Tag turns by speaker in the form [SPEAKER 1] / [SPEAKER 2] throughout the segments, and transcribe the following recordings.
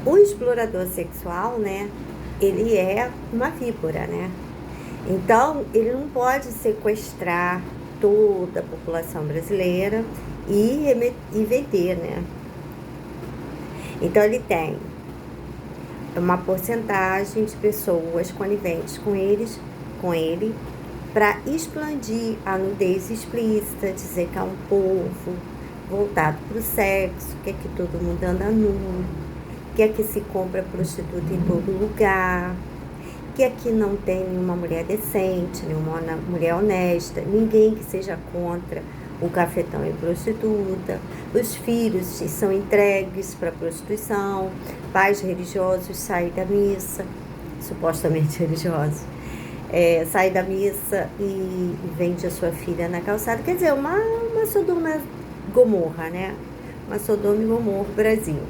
[SPEAKER 1] O explorador sexual, né, ele é uma víbora, né? Então, ele não pode sequestrar toda a população brasileira e vender, né? Então, ele tem uma porcentagem de pessoas coniventes com ele, para expandir a nudez explícita, dizer que é um povo voltado para o sexo, quer que todo mundo anda nu, quer que se compra prostituta em todo lugar, que aqui não tem nenhuma mulher decente, nenhuma mulher honesta, ninguém que seja contra o cafetão e prostituta, os filhos são entregues para a prostituição, pais religiosos saem da missa, supostamente religiosos, sai da missa e vende a sua filha na calçada, quer dizer, uma Sodoma Gomorra, né? Uma Sodoma e Gomorra Brasil.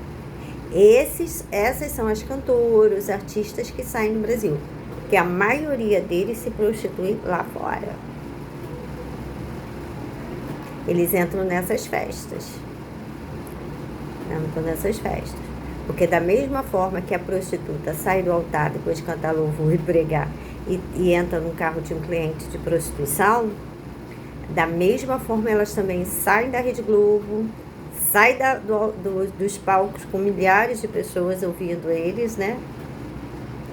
[SPEAKER 1] Essas são as cantoras, os artistas que saem no Brasil, que a maioria deles se prostitui lá fora. Eles entram nessas festas. Porque da mesma forma que a prostituta sai do altar depois de cantar louvor e pregar e entra no carro de um cliente de prostituição, da mesma forma elas também saem da Rede Globo, saem dos palcos com milhares de pessoas ouvindo eles, né?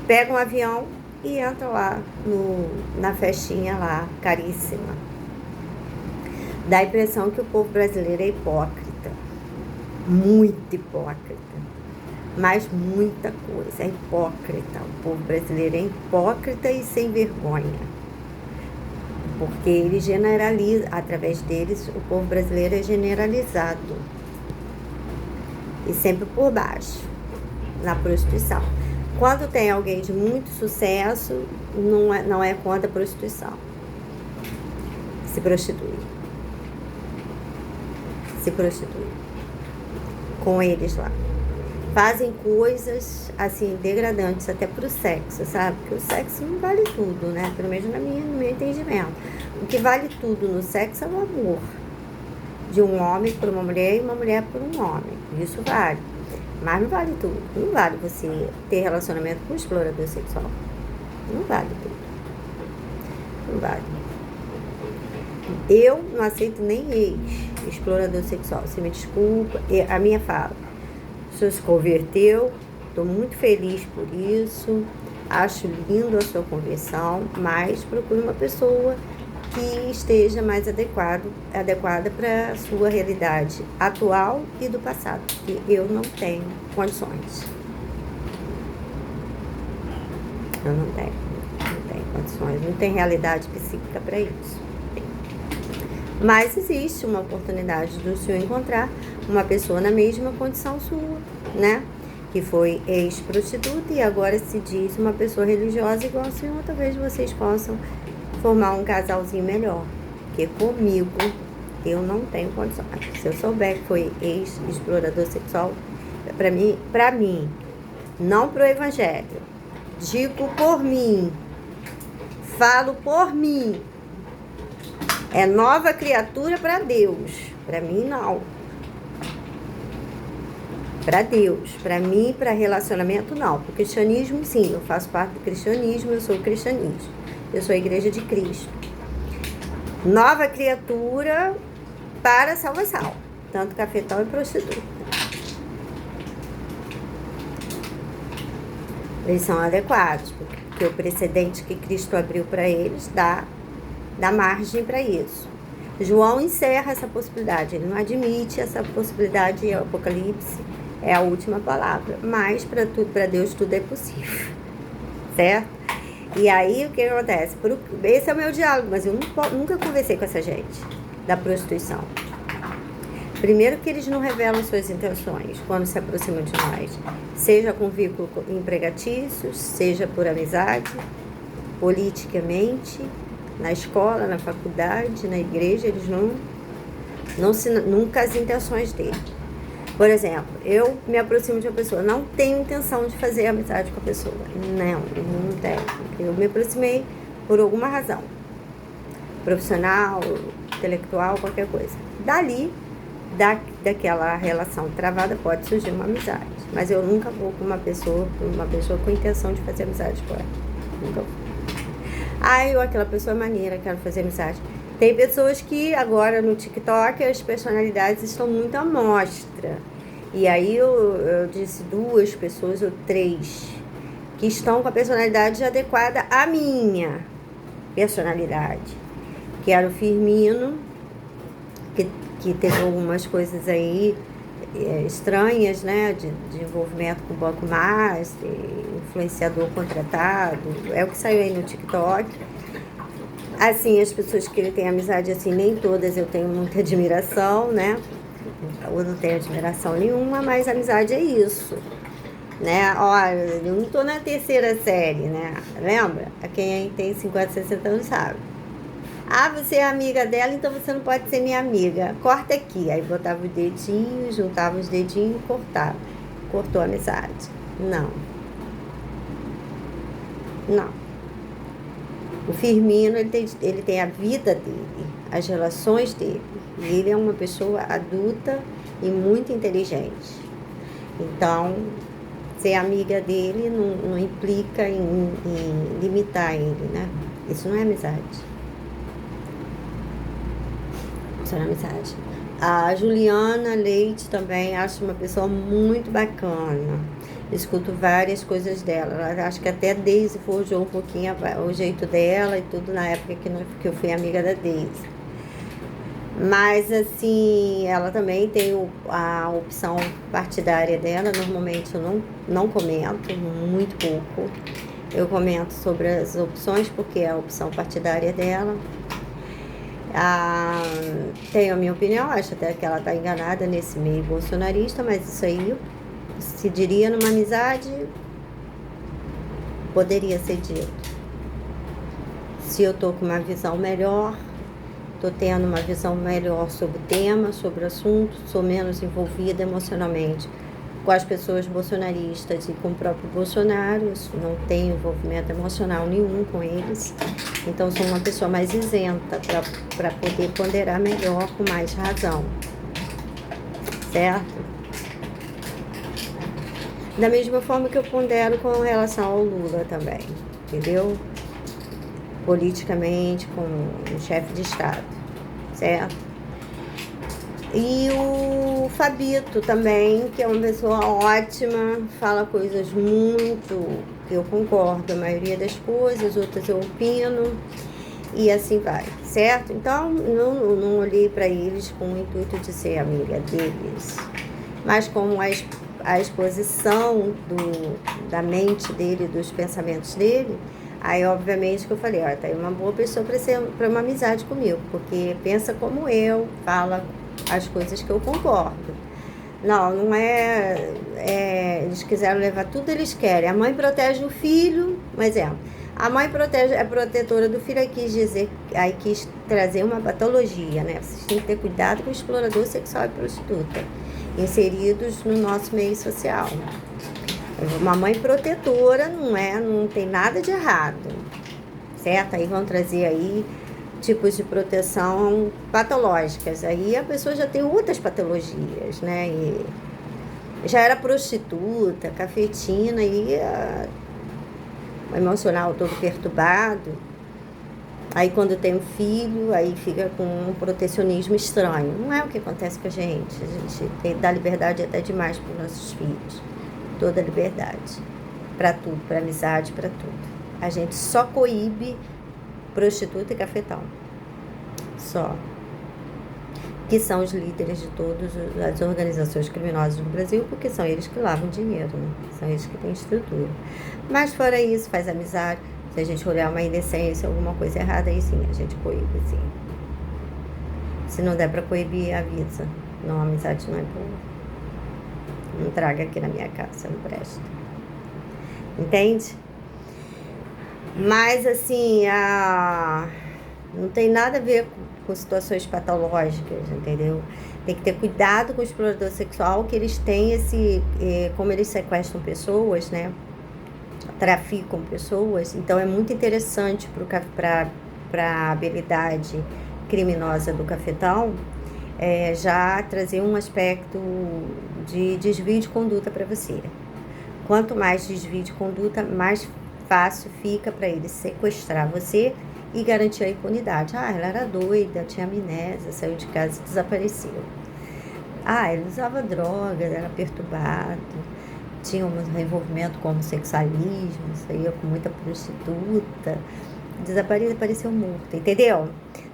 [SPEAKER 1] Pegam um avião e entram lá na festinha lá, caríssima. Dá a impressão que o povo brasileiro é hipócrita, muito hipócrita, mas muita coisa, é hipócrita. O povo brasileiro é hipócrita e sem vergonha, porque ele generaliza, através deles, o povo brasileiro é generalizado, e sempre por baixo, na prostituição. Quando tem alguém de muito sucesso, não é contra a prostituição, se prostitui com eles lá. Fazem coisas, assim, degradantes até pro sexo, sabe? Porque o sexo não vale tudo, né? Pelo menos no meu entendimento. O que vale tudo no sexo é o amor. De um homem por uma mulher e uma mulher por um homem. Isso vale. Mas não vale tudo. Não vale você ter relacionamento com um explorador sexual. Não vale tudo. Não vale. Eu não aceito nem ex-explorador sexual. Você me desculpa. A minha fala. O senhor se converteu. Estou muito feliz por isso. Acho lindo a sua conversão. Mas procure uma pessoa que esteja mais adequada para a sua realidade atual e do passado, porque eu não tenho condições. Eu não tenho condições, não tenho realidade psíquica para isso. Mas existe uma oportunidade do senhor encontrar uma pessoa na mesma condição sua, né? Que foi ex-prostituta e agora se diz uma pessoa religiosa igual ao senhor, talvez vocês possam formar um casalzinho melhor, porque comigo eu não tenho condições. Se eu souber que foi ex-explorador sexual, para mim, não pro evangelho, digo por mim, falo por mim, é nova criatura para Deus, para mim não. Para Deus, para mim, para relacionamento não. Para o cristianismo sim, eu faço parte do cristianismo, eu sou o cristianismo. Eu sou a Igreja de Cristo. Nova criatura para a salvação. Tanto cafetão e prostituta. Eles são adequados, porque o precedente que Cristo abriu para eles dá margem para isso. João encerra essa possibilidade. Ele não admite essa possibilidade. O Apocalipse é a última palavra. Mas para Deus tudo é possível. Certo? E aí, o que acontece? Esse é o meu diálogo, mas eu nunca conversei com essa gente da prostituição. Primeiro que eles não revelam suas intenções quando se aproximam de nós. Seja com vínculo empregatício, seja por amizade, politicamente, na escola, na faculdade, na igreja, eles nunca as intenções deles. Por exemplo, eu me aproximo de uma pessoa, não tenho intenção de fazer amizade com a pessoa. Não tenho. Eu me aproximei por alguma razão. Profissional, intelectual, qualquer coisa. Dali, daquela relação travada, pode surgir uma amizade. Mas eu nunca vou com uma pessoa com intenção de fazer amizade com ela. Nunca vou. Aquela pessoa é maneira, quero fazer amizade. Tem pessoas que agora no TikTok as personalidades estão muito à mostra. E aí eu disse 2 pessoas ou 3 que estão com a personalidade adequada à minha personalidade. Que era o Firmino, que teve algumas coisas aí estranhas, né, de envolvimento com o Banco Master, influenciador contratado, é o que saiu aí no TikTok. Assim, as pessoas que ele tem amizade, assim, nem todas eu tenho muita admiração, né, eu não tenho admiração nenhuma, mas amizade é isso, né, olha, eu não tô na 3ª série, né, lembra? Quem tem 50, 60 anos sabe. Você é amiga dela, então você não pode ser minha amiga. Corta aqui. Aí botava os dedinhos, juntava os dedinhos e cortava. Cortou a amizade. Não. Não. O Firmino, ele tem a vida dele, as relações dele. E ele é uma pessoa adulta e muito inteligente. Então, ser amiga dele não implica em limitar ele, né? Isso não é amizade. Isso não é amizade. A Juliana Leite também acho uma pessoa muito bacana. Escuto várias coisas dela. Acho que até a Deise forjou um pouquinho o jeito dela e tudo na época que eu fui amiga da Deise. Mas, assim, ela também tem a opção partidária dela. Normalmente eu não comento, muito pouco. Eu comento sobre as opções, porque é a opção partidária dela. Tenho a minha opinião, acho até que ela está enganada nesse meio bolsonarista, mas isso aí, se diria numa amizade, poderia ser dito. Se eu estou com uma visão melhor, estou tendo uma visão melhor sobre o tema, sobre o assunto, sou menos envolvida emocionalmente com as pessoas bolsonaristas e com o próprio Bolsonaro, não tenho envolvimento emocional nenhum com eles, então sou uma pessoa mais isenta para poder ponderar melhor, com mais razão, certo? Da mesma forma que eu pondero com relação ao Lula também, entendeu? Politicamente, com o chefe de Estado, certo? E o Fabito também, que é uma pessoa ótima, fala coisas muito que eu concordo, a maioria das coisas, outras eu opino, e assim vai, certo? Então, não olhei para eles com o intuito de ser amiga deles, mas como a exposição da mente dele, dos pensamentos dele, aí obviamente que eu falei, tá aí uma boa pessoa para uma amizade comigo, porque pensa como eu, fala as coisas que eu concordo. Não é, eles quiseram levar tudo, eles querem. A mãe protege o filho, um exemplo. A mãe é protetora do filho, aí quis trazer uma patologia, né? Vocês têm que ter cuidado com o explorador sexual e prostituta, inseridos no nosso meio social. Uma mãe protetora não tem nada de errado, certo? Aí vão trazer aí tipos de proteção patológicas. Aí a pessoa já tem outras patologias, né? E já era prostituta, cafetina, e o emocional todo perturbado. Aí quando tem um filho, aí fica com um protecionismo estranho. Não é o que acontece com a gente. A gente dá liberdade até demais para os nossos filhos. Toda liberdade. Para tudo, para amizade, para tudo. A gente só coíbe prostituta e cafetão. Só. Que são os líderes de todas as organizações criminosas do Brasil, porque são eles que lavam dinheiro, né? São eles que têm estrutura. Mas fora isso, faz amizade. Se a gente olhar uma indecência, alguma coisa errada, aí sim, a gente coíbe, sim. Se não der pra coibir, avisa. Não, a amizade não é boa. Não traga aqui na minha casa, não presta. Entende? Mas, assim, não tem nada a ver com situações patológicas, entendeu? Tem que ter cuidado com o explorador sexual, que eles têm como eles sequestram pessoas, né? Traficam pessoas, então é muito interessante para a habilidade criminosa do cafetão já trazer um aspecto de desvio de conduta para você. Quanto mais desvio de conduta, mais fácil fica para ele sequestrar você e garantir a impunidade. Ah, ela era doida, tinha amnésia, saiu de casa e desapareceu. Ah, ele usava drogas, era perturbado, tinha um envolvimento com homossexualismo, saía com muita prostituta, desapareceu morto, entendeu?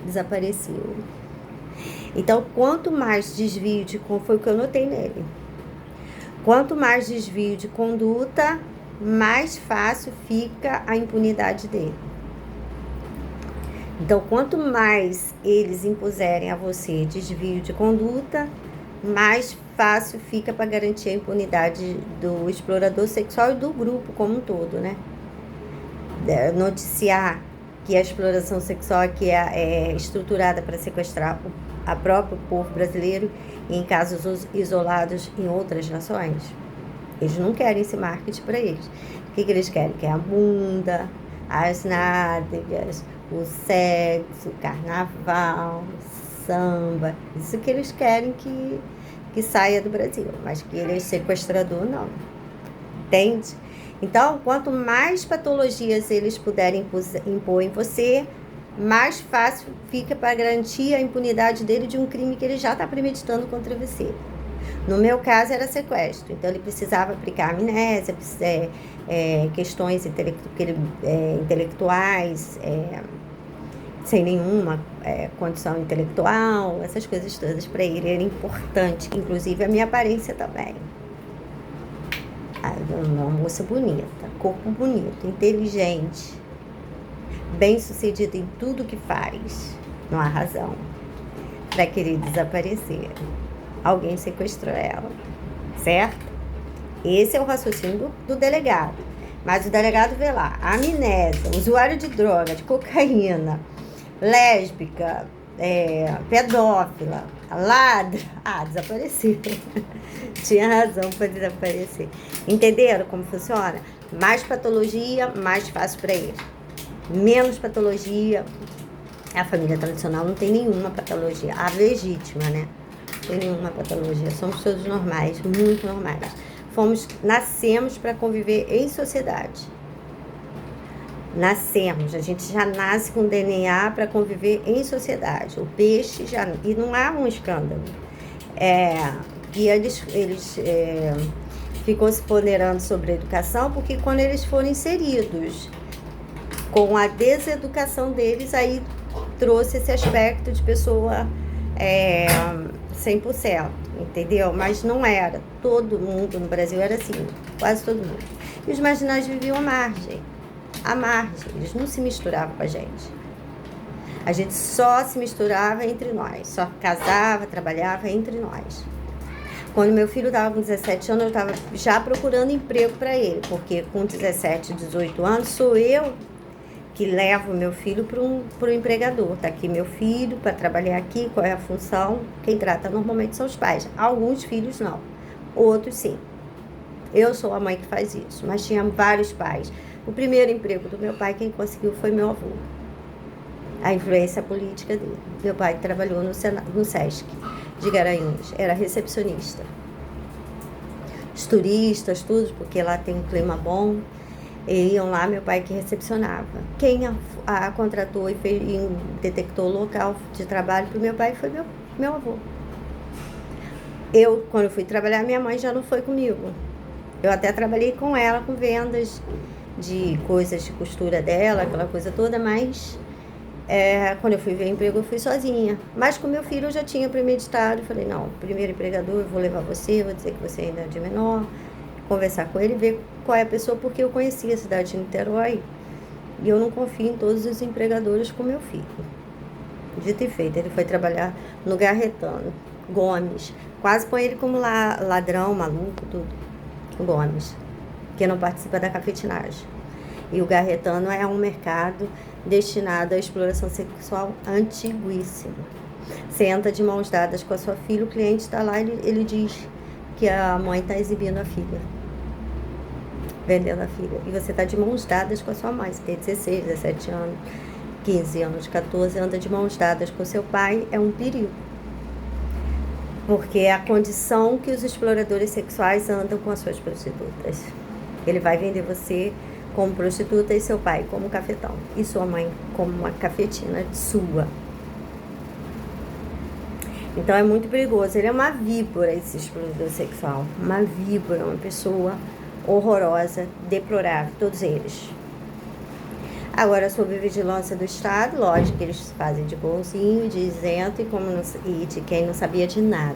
[SPEAKER 1] Desapareceu. Então, quanto mais desvio foi o que eu notei nele. Quanto mais desvio de conduta, mais fácil fica a impunidade dele. Então, quanto mais eles impuserem a você desvio de conduta, mais fácil fica para garantir a impunidade do explorador sexual e do grupo como um todo, né? Noticiar que a exploração sexual aqui é estruturada para sequestrar a próprio povo brasileiro em casos isolados em outras nações. Eles não querem esse marketing para eles. O que eles querem? Que é a bunda, as nádegas, o sexo, o carnaval, samba. Isso que eles querem que saia do Brasil. Mas que ele é sequestrador, não. Entende? Então, quanto mais patologias eles puderem impor em você, mais fácil fica para garantir a impunidade dele de um crime que ele já está premeditando contra você. No meu caso, era sequestro. Então, ele precisava aplicar amnésia, questões intelectuais, sem nenhuma condição intelectual, essas coisas todas para ele era importante, inclusive a minha aparência também. Uma moça bonita, corpo bonito, inteligente, bem-sucedida em tudo que faz. Não há razão para querer desaparecer. Alguém sequestrou ela, certo? Esse é o raciocínio do delegado. Mas o delegado vê lá, amnésia, usuário de droga, de cocaína, lésbica, pedófila, ladra. Ah, desapareceu. Tinha razão para desaparecer. Entenderam como funciona? Mais patologia, mais fácil para ele. Menos patologia. A família tradicional não tem nenhuma patologia. A legítima, né? Não tem nenhuma patologia. Somos todos normais, muito normais. Nascemos para conviver em sociedade. Nascemos, a gente já nasce com DNA para conviver em sociedade. O peixe já... E não há um escândalo. E eles ficam se ponderando sobre a educação, porque quando eles foram inseridos com a deseducação deles, aí trouxe esse aspecto de pessoa 100%, entendeu? Mas não era. Todo mundo no Brasil era assim, quase todo mundo. E os marginais viviam à margem. Eles não se misturavam com a gente. A gente só se misturava entre nós, só casava, trabalhava entre nós. Quando meu filho estava com 17 anos, eu estava já procurando emprego para ele, porque com 17, 18 anos, sou eu que levo meu filho para o empregador. Está aqui meu filho para trabalhar aqui, qual é a função? Quem trata normalmente são os pais. Alguns filhos não, outros sim. Eu sou a mãe que faz isso, mas tinha vários pais. O primeiro emprego do meu pai, quem conseguiu foi meu avô. A influência política dele. Meu pai trabalhou no SESC de Garanhuns, era recepcionista. Os turistas, tudo, porque lá tem um clima bom, iam lá, meu pai que recepcionava. Quem a contratou e detectou o local de trabalho para o meu pai foi meu avô. Quando eu fui trabalhar, minha mãe já não foi comigo. Eu até trabalhei com ela, com vendas de coisas de costura dela, aquela coisa toda, mas quando eu fui ver emprego, eu fui sozinha. Mas com meu filho eu já tinha premeditado. Falei, não, primeiro empregador, eu vou levar você, vou dizer que você ainda é de menor, conversar com ele, ver qual é a pessoa, porque eu conhecia a cidade de Niterói e eu não confio em todos os empregadores com meu filho. Dito e feito, ele foi trabalhar no Garretano, Gomes. Quase põe ele como ladrão, maluco, tudo. Gomes, que não participa da cafetinagem. E o Garretano é um mercado destinado à exploração sexual antiguíssimo. Você entra de mãos dadas com a sua filha, o cliente está lá e ele diz que a mãe está exibindo a filha, vendendo a filha. E você está de mãos dadas com a sua mãe. Você tem 16, 17 anos, 15 anos, 14, anda de mãos dadas com seu pai, é um perigo. Porque é a condição que os exploradores sexuais andam com as suas prostitutas. Ele vai vender você como prostituta e seu pai como cafetão. E sua mãe como uma cafetina sua. Então é muito perigoso. Ele é uma víbora, esse explorador sexual. Uma víbora, uma pessoa horrorosa, deplorável, todos eles. Agora, sobre vigilância do Estado, lógico que eles fazem de bonzinho, de isento e de quem não sabia de nada.